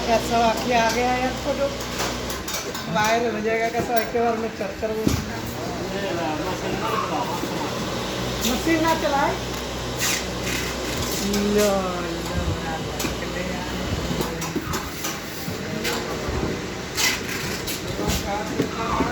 कैसा वाक्य आ गया यार, फोटो वायरल हो जाएगा। कैसा एक बार में चल कर वो मशीन ना चलाए। लो लो